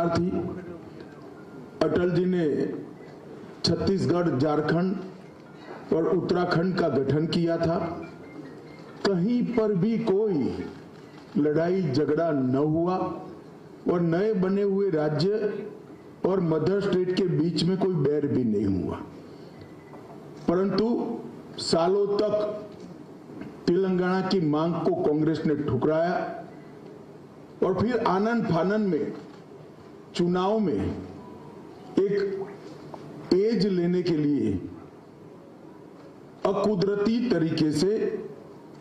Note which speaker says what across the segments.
Speaker 1: सरकार थी, अटल जी ने छत्तीसगढ़, झारखंड और उत्तराखंड का गठन किया था। कहीं पर भी कोई लड़ाई झगड़ा न हुआ और नए बने हुए राज्य और मदर स्टेट के बीच में कोई बैर भी नहीं हुआ। परंतु सालों तक तेलंगाना की मांग को कांग्रेस ने ठुकराया और फिर आनन फानन में चुनाव में एक एज लेने के लिए अकुदरती तरीके से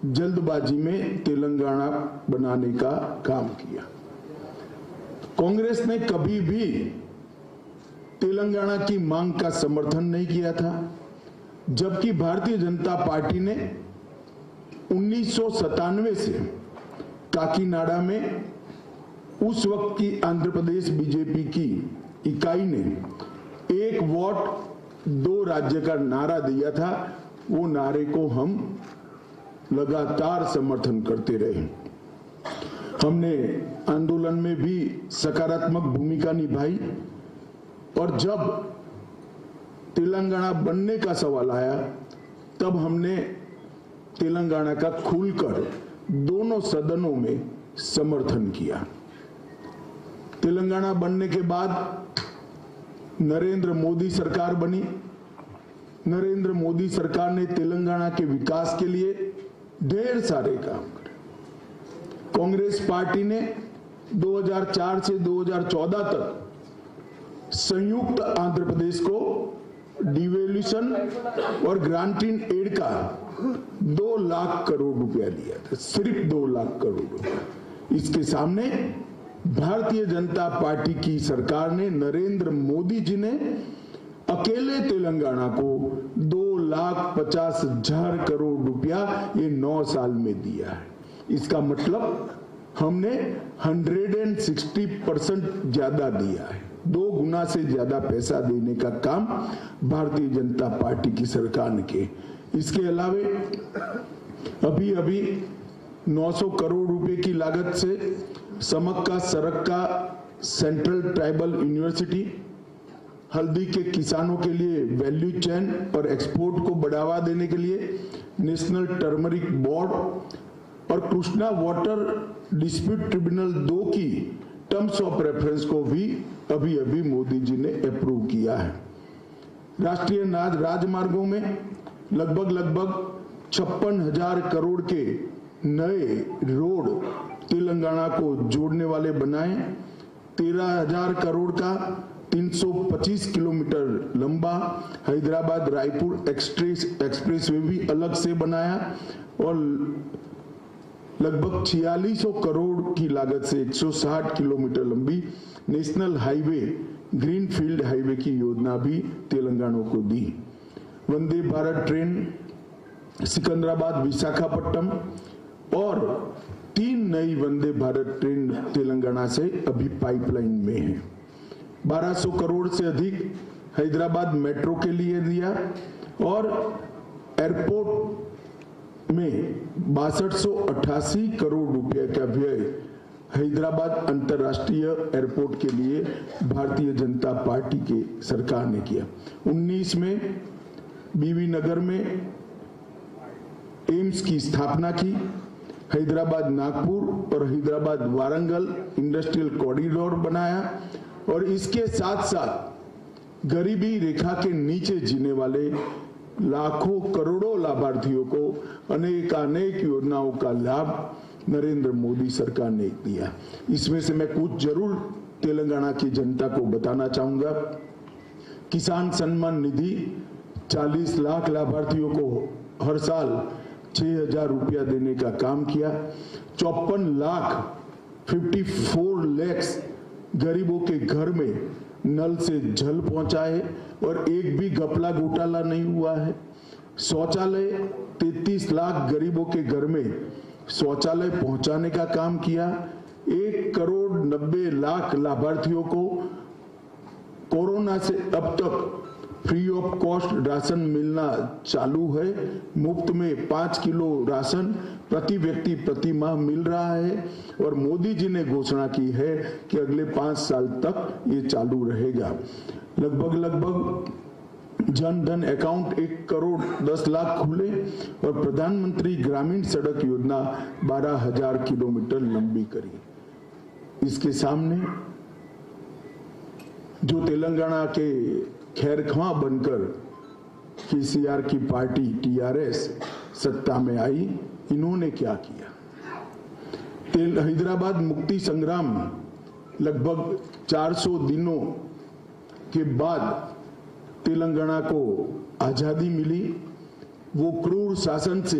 Speaker 1: जल्दबाजी में तेलंगाना बनाने का काम किया। कांग्रेस ने कभी भी तेलंगाना की मांग का समर्थन नहीं किया था, जबकि भारतीय जनता पार्टी ने 1997 से काकीनाडा में उस वक्त की आंध्र प्रदेश बीजेपी की इकाई ने एक वोट दो राज्य का नारा दिया था। वो नारे को हम लगातार समर्थन करते रहे। हमने आंदोलन में भी सकारात्मक भूमिका निभाई और जब तेलंगाना बनने का सवाल आया तब हमने तेलंगाना का खुलकर दोनों सदनों में समर्थन किया। तेलंगाना बनने के बाद नरेंद्र मोदी सरकार बनी। नरेंद्र मोदी सरकार ने तेलंगाना के विकास के लिए ढेर सारे काम करे। कांग्रेस पार्टी ने 2004 से 2014 तक संयुक्त आंध्र प्रदेश को डिवेल्यूशन और ग्रांटिंग एड का 2 लाख करोड़ रुपया दिया था, सिर्फ 2 लाख करोड़ रुपया। इसके सामने भारतीय जनता पार्टी की सरकार ने, नरेंद्र मोदी जी ने अकेले तेलंगाना को 2,50,000 करोड़ रुपया ये 9 साल में दिया है। इसका मतलब हमने 160% ज्यादा दिया है। 2 गुना से ज्यादा पैसा देने का काम भारतीय जनता पार्टी की सरकार ने किया। इसके अलावे अभी 900 करोड़ रुपए की लागत से समक्का सरक्का सेंट्रल ट्राइबल यूनिवर्सिटी, हल्दी के किसानों के लिए वैल्यू चेन और एक्सपोर्ट को बढ़ावा देने के लिए नेशनल टर्मरिक बोर्ड और कृष्णा वाटर डिस्प्यूट ट्रिब्यूनल 2 की टर्म्स ऑफ रेफरेंस को भी अभी मोदी जी ने अप्रूव किया है। राष्ट्रीय राजमार्गों में लगभग 56,000 करोड़ के नए रोड तेलंगाना को जोड़ने वाले बनाए। 13,000 करोड़ का 325 किलोमीटर लंबा हैदराबाद रायपुर एक्सप्रेस वे भी अलग से बनाया और लगभग 4600 करोड़ की लागत से 160 किलोमीटर लंबी नेशनल हाईवे ग्रीनफील्ड हाईवे की योजना भी तेलंगाना को दी। वंदे भारत ट्रेन सिकंदराबाद विशाखापट्टनम और 3 नई वंदे भारत ट्रेन तेलंगाना से अभी पाइपलाइन में है। 1200 करोड़ से अधिक हैदराबाद मेट्रो के लिए दिया और एयरपोर्ट में 6288 करोड़ रुपए का व्यय हैदराबाद अंतर्राष्ट्रीय एयरपोर्ट के लिए भारतीय जनता पार्टी के सरकार ने किया। 19 में बीबी नगर में एम्स की स्थापना की। हैदराबाद नागपुर और हैदराबाद वारंगल इंडस्ट्रियल कॉरिडोर बनाया और इसके साथ साथ गरीबी रेखा के नीचे जीने वाले लाखों करोड़ों लाभार्थियों को अनेक योजनाओं का लाभ नरेंद्र मोदी सरकार ने दिया। इसमें से मैं कुछ जरूर तेलंगाना की जनता को बताना चाहूंगा। किसान सम्मान निधि 40 लाख लाभार्थियों को हर साल 6,000 रुपया देने का काम किया। 54 लाख गरीबों के घर में नल से जल पहुंचाए और एक भी घपला घोटाला नहीं हुआ है। शौचालय 33 लाख गरीबों के घर में शौचालय पहुंचाने का काम किया। 1,90,00,000 लाभार्थियों को कोरोना से अब तक फ्री ऑफ कॉस्ट राशन मिलना चालू है। मुफ्त में 5 किलो राशन प्रति व्यक्ति प्रति माह मिल रहा है और मोदी जी ने घोषणा की है कि अगले 5 साल तक ये चालू रहेगा। लगभग जन धन अकाउंट 1 करोड़ 10 लाख खुले और प्रधानमंत्री ग्रामीण सड़क योजना 12,000 किलोमीटर लंबी करी। इसके सामने जो तेलंगाना के खैरख्वां बनकर केसीआर की पार्टी टीआरएस सत्ता में आई, इन्होंने क्या किया? हैदराबाद मुक्ति संग्राम लगभग 400 दिनों के बाद तेलंगाना को आजादी मिली। वो क्रूर शासन से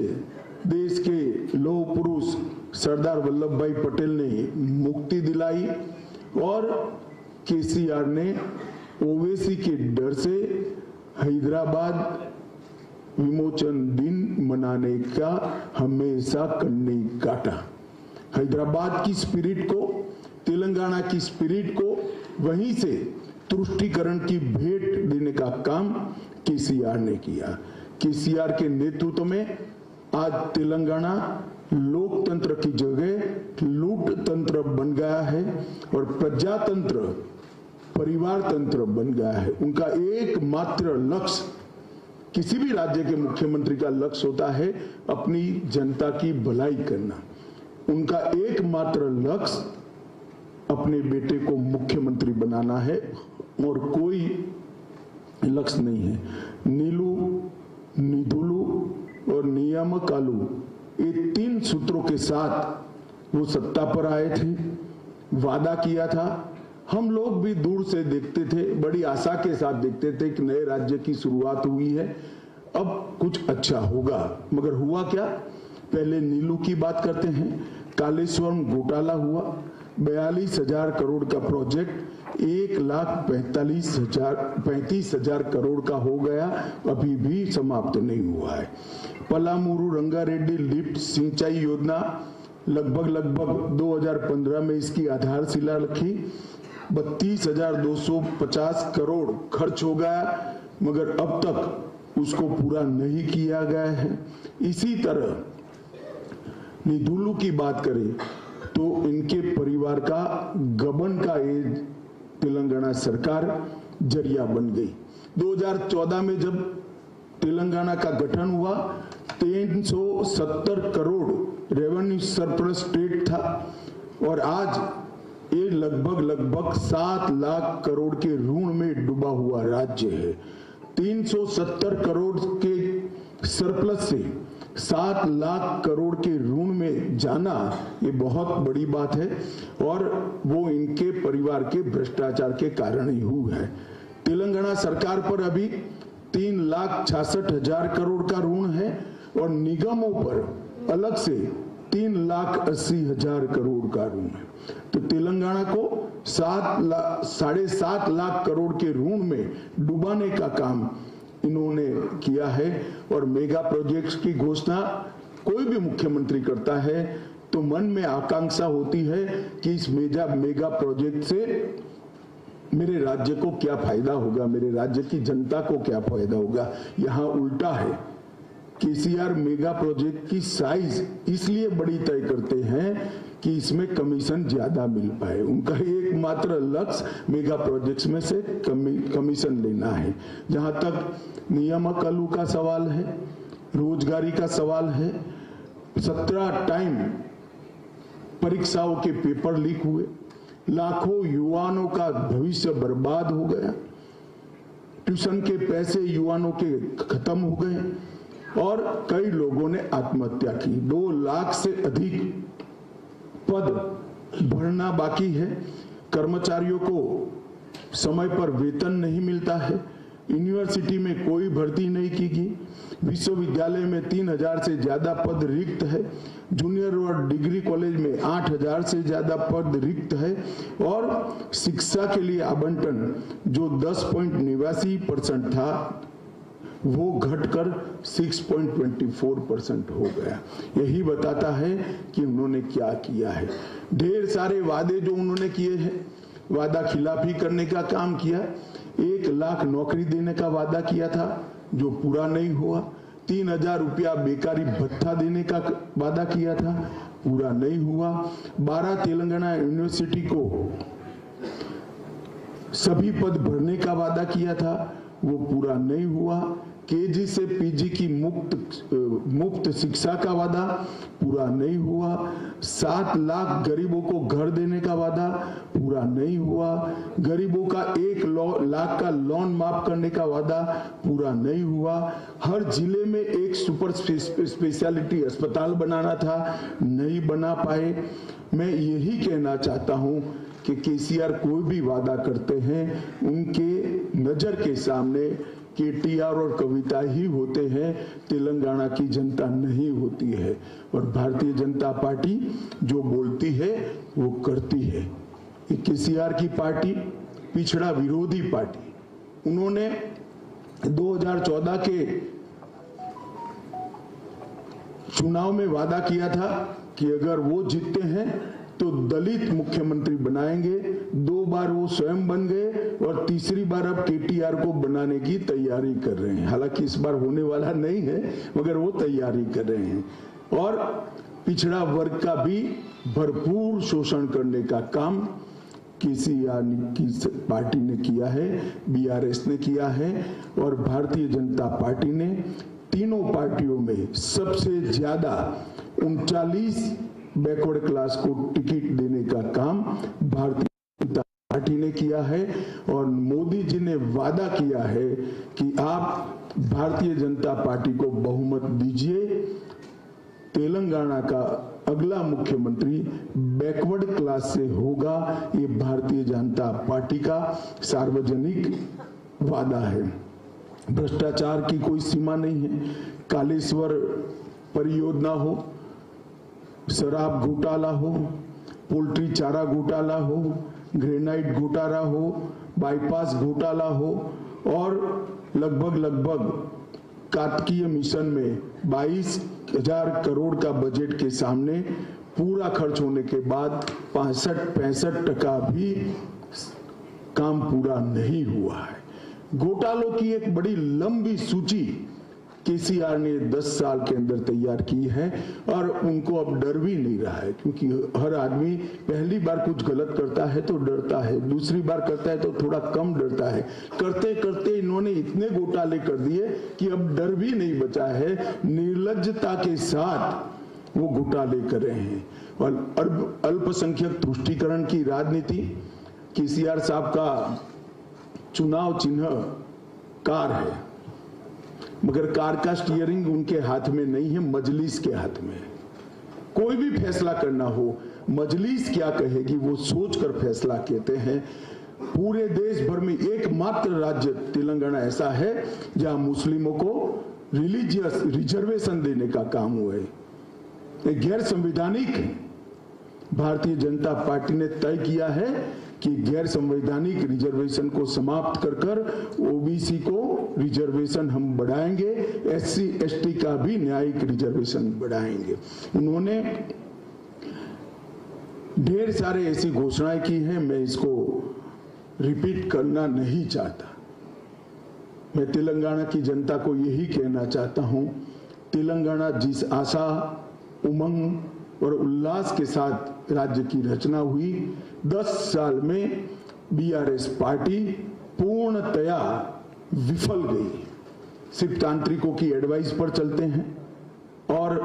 Speaker 1: देश के लौह पुरुष सरदार वल्लभ भाई पटेल ने मुक्ति दिलाई और केसीआर ने ओवैसी के डर से हैदराबाद विमोचन दिन मनाने का हमेशा कन्नी काटा। हैदराबाद की स्पिरिट को, तेलंगाना की स्पिरिट को वहीं से तुष्टीकरण की भेंट देने का काम केसीआर ने किया। केसीआर के नेतृत्व में आज तेलंगाना लोकतंत्र की जगह लूट तंत्र बन गया है और प्रजातंत्र परिवार तंत्र बन गया है। उनका एकमात्र लक्ष्य, किसी भी राज्य के मुख्यमंत्री का लक्ष्य होता है अपनी जनता की भलाई करना। उनका एकमात्र लक्ष्य अपने बेटे को मुख्यमंत्री बनाना है और कोई लक्ष्य नहीं है। नीलू, निधुलू और नियामकालू, ये 3 सूत्रों के साथ वो सत्ता पर आए थे, वादा किया था। हम लोग भी दूर से देखते थे, बड़ी आशा के साथ देखते थे कि नए राज्य की शुरुआत हुई है, अब कुछ अच्छा होगा। मगर हुआ क्या? पहले नीलू की बात करते हैं। कालेश्वरम घोटाला हुआ, 42,000 करोड़ का प्रोजेक्ट 1,35,000 करोड़ का हो गया, अभी भी समाप्त नहीं हुआ है। पलामूरू रंगारेड्डी लिफ्ट सिंचाई योजना लगभग 2015 में इसकी आधारशिला रखी, 32,250 करोड़ खर्च हो गया, मगर अब तक उसको पूरा नहीं किया गया है। इसी तरह निधुलू की बात करें तो इनके परिवार का गबन का ये तेलंगाना सरकार जरिया बन गई। 2014 में जब तेलंगाना का गठन हुआ 370 करोड़ रेवेन्यू सरप्लस स्टेट था और आज ये लगभग 7 लाख करोड़ के ऋण में डूबा हुआ राज्य है। 370 करोड़ के सरप्लस से 7 लाख करोड़ के ऋण में जाना ये बहुत बड़ी बात है और वो इनके परिवार के भ्रष्टाचार के कारण ही हुआ है। तेलंगाना सरकार पर अभी 3,66,000 करोड़ का ऋण है और निगमों पर अलग से 3,80,000 करोड़ का ऋण है। तो तेलंगाना को 7.5 लाख करोड़ के ऋण में डुबाने का काम इन्होंने किया है। और मेगा प्रोजेक्ट्स की घोषणा कोई भी मुख्यमंत्री करता है तो मन में आकांक्षा होती है कि इस मेगा प्रोजेक्ट से मेरे राज्य को क्या फायदा होगा, मेरे राज्य की जनता को क्या फायदा होगा। यहाँ उल्टा है। केसीआर मेगा प्रोजेक्ट की साइज इसलिए बड़ी तय करते हैं कि इसमें कमीशन ज्यादा मिल पाए। उनका एकमात्र लक्ष्य मेगा प्रोजेक्ट्स में से कमीशन लेना है। जहां तक नियामकालू का सवाल है, रोजगारी का सवाल है, 17 टाइम परीक्षाओं के पेपर लीक हुए, लाखों युवाओं का भविष्य बर्बाद हो गया, ट्यूशन के पैसे युवाओं के खत्म हो गए और कई लोगों ने आत्महत्या की। 2 लाख से अधिक पद भरना बाकी है, कर्मचारियों को समय पर वेतन नहीं मिलता है, यूनिवर्सिटी में कोई भर्ती नहीं की गई, विश्वविद्यालय में 3,000 से ज्यादा पद रिक्त है, जूनियर और डिग्री कॉलेज में 8,000 से ज्यादा पद रिक्त है और शिक्षा के लिए आवंटन जो 10.89% था वो घटकर 6.24% हो गया। यही बताता है कि उन्होंने क्या किया है। ढेर सारे वादे जो उन्होंने किए हैं, वादा खिलाफी करने का काम किया। 1 लाख नौकरी देने का वादा किया था जो पूरा नहीं हुआ। 3000 रुपया बेकारी भत्ता देने का वादा किया था, पूरा नहीं हुआ। 12 तेलंगाना यूनिवर्सिटी को सभी पद भरने का वादा किया था, वो पूरा नहीं हुआ। केजी से पीजी की मुफ्त शिक्षा का वादा पूरा नहीं हुआ। 7 लाख गरीबों को घर देने का वादा पूरा नहीं हुआ। गरीबों का 1 लाख का लोन माफ करने का वादा पूरा नहीं हुआ। हर जिले में एक सुपर स्पेशलिटी अस्पताल बनाना था, नहीं बना पाए। मैं यही कहना चाहता हूं कि केसीआर कोई भी वादा करते हैं, उनके नजर के सामने केटीआर और कविता ही होते हैं, तेलंगाना की जनता नहीं होती है। और भारतीय जनता पार्टी जो बोलती है वो करती है। केसीआर की पार्टी पिछड़ा विरोधी पार्टी, उन्होंने 2014 के चुनाव में वादा किया था कि अगर वो जीतते हैं तो दलित मुख्यमंत्री बनाएंगे। 2 बार वो स्वयं बन गए और तीसरी बार अब केटीआर को बनाने की तैयारी कर रहे हैं। हालांकि इस बार होने वाला नहीं है, मगर वो तैयारी कर रहे हैं। और पिछड़ा वर्ग का भी भरपूर शोषण करने का काम केसीआर की पार्टी ने किया है, बीआरएस ने किया है। और भारतीय जनता पार्टी ने तीनों पार्टियों में सबसे ज्यादा 39 बैकवर्ड क्लास को टिकट देने का काम भारतीय जनता पार्टी ने किया है। और मोदी जी ने वादा किया है कि आप भारतीय जनता पार्टी को बहुमत दीजिए, तेलंगाना का अगला मुख्यमंत्री बैकवर्ड क्लास से होगा। ये भारतीय जनता पार्टी का सार्वजनिक वादा है। भ्रष्टाचार की कोई सीमा नहीं है। कालेश्वर परियोजना हो, शराब घोटाला हो, पोल्ट्री चारा घोटाला हो, ग्रेनाइट घोटाला हो, बाईपास घोटाला हो, और लगभग कार्तिकीय मिशन में 22,000 करोड़ का बजट के सामने पूरा खर्च होने के बाद 65% भी काम पूरा नहीं हुआ है। घोटालों की एक बड़ी लंबी सूची केसीआर ने 10 साल के अंदर तैयार की है। और उनको अब डर भी नहीं रहा है, क्योंकि हर आदमी पहली बार कुछ गलत करता है तो डरता है, दूसरी बार करता है तो थोड़ा कम डरता है। करते करते इन्होंने इतने घोटाले कर दिए कि अब डर भी नहीं बचा है। निर्लज्जता के साथ वो घोटाले कर रहे हैं। और अल्पसंख्यक तुष्टीकरण की राजनीति, केसीआर साहब का चुनाव चिन्ह कार है, मगर कार का स्टीयरिंग उनके हाथ में नहीं है, मजलिस के हाथ में है। कोई भी फैसला करना हो, मजलिस क्या कहेगी वो सोचकर फैसला कहते हैं। पूरे देश भर में एकमात्र राज्य तेलंगाना ऐसा है जहां मुस्लिमों को रिलीजियस रिजर्वेशन देने का काम हुआ है। गैर संवैधानिक भारतीय जनता पार्टी ने तय किया है कि गैर संवैधानिक रिजर्वेशन को समाप्त कर ओबीसी को रिजर्वेशन हम बढ़ाएंगे, एससी एसटी का भी न्यायिक रिजर्वेशन बढ़ाएंगे। उन्होंने ढेर सारे ऐसी घोषणाएं की हैं, मैं इसको रिपीट करना नहीं चाहता। मैं तेलंगाना की जनता को यही कहना चाहता हूं, तेलंगाना जिस आशा, उमंग और उल्लास के साथ राज्य की रचना हुई, 10 साल में बीआरएस पार्टी पूर्णतया विफल गई। सिर्फ तांत्रिकों की एडवाइस पर चलते हैं और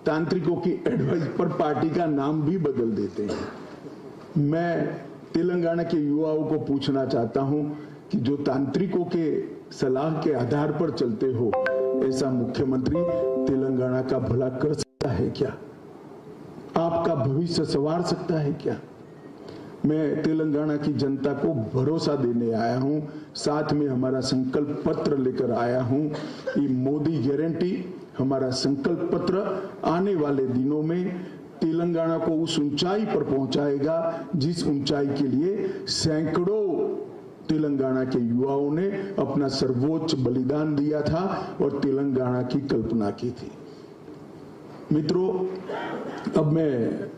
Speaker 1: तांत्रिकों की एडवाइस पर पार्टी का नाम भी बदल देते हैं। मैं तेलंगाना के युवाओं को पूछना चाहता हूं कि जो तांत्रिकों के सलाह के आधार पर चलते हो, ऐसा मुख्यमंत्री तेलंगाना का भला कर सकता है क्या? आपका भविष्य संवार सकता है क्या? मैं तेलंगाना की जनता को भरोसा देने आया हूं, साथ में हमारा संकल्प पत्र लेकर आया हूं। ये मोदी गारंटी हमारा संकल्प पत्र आने वाले दिनों में तेलंगाना को उस ऊंचाई पर पहुंचाएगा जिस ऊंचाई के लिए सैकड़ों तेलंगाना के युवाओं ने अपना सर्वोच्च बलिदान दिया था और तेलंगाना की कल्पना की थी। मित्रों, अब मैं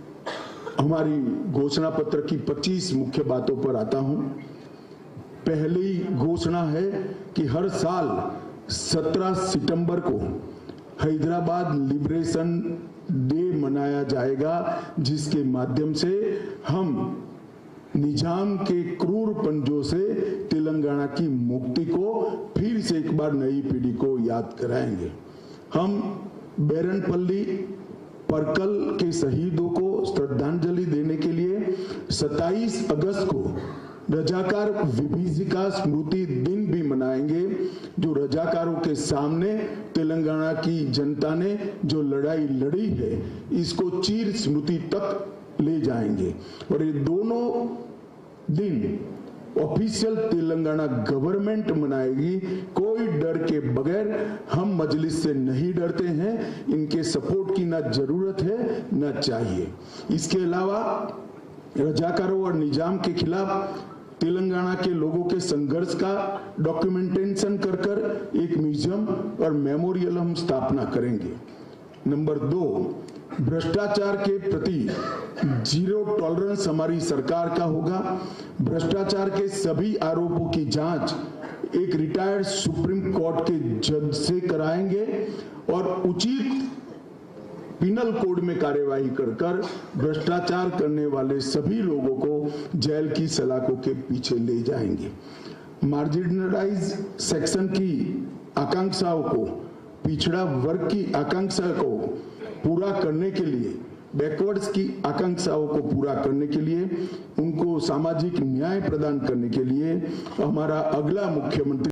Speaker 1: हमारी घोषणा पत्र की 25 मुख्य बातों पर आता हूं। पहले ही घोषणा है कि हर साल 17 सितंबर को हैदराबाद लिबरेशन डे मनाया जाएगा, जिसके माध्यम से हम निजाम के क्रूर पंजों से तेलंगाना की मुक्ति को फिर से एक बार नई पीढ़ी को याद कराएंगे। हम बेरनपल्ली परकल के शहीदों को श्रद्धांजलि देने के लिए 27 अगस्त को रजाकार विभीषिका स्मृति दिन भी मनाएंगे, जो रजाकारों के सामने तेलंगाना की जनता ने जो लड़ाई लड़ी है, इसको चीर स्मृति तक ले जाएंगे। और ये दोनों दिन ऑफिशियल तेलंगाना गवर्नमेंट मनाएगी, कोई डर के बगैर। हम मजलिस से नहीं डरते हैं, इनके सपोर्ट की ना जरूरत है ना चाहिए। इसके अलावा रजाकारों और निजाम के खिलाफ तेलंगाना के लोगों के संघर्ष का डॉक्यूमेंटेशन कर एक म्यूजियम और मेमोरियल हम स्थापना करेंगे। नंबर 2, भ्रष्टाचार के प्रति जीरो टॉलरेंस हमारी सरकार का होगा। भ्रष्टाचार के सभी आरोपों की जांच एक रिटायर्ड सुप्रीम कोर्ट के जज से कराएंगे और उचित पिनल कोड में कार्यवाही कर भ्रष्टाचार करने वाले सभी लोगों को जेल की सलाखों के पीछे ले जाएंगे। मार्जिनलाइज सेक्शन की आकांक्षाओं को, पिछड़ा वर्ग की आकांक्षा को पूरा करने के लिए, बैकवर्ड्स की आकांक्षाओं को पूरा करने के लिए, उनको सामाजिक न्याय प्रदान करने के लिए हमारा अगला मुख्यमंत्री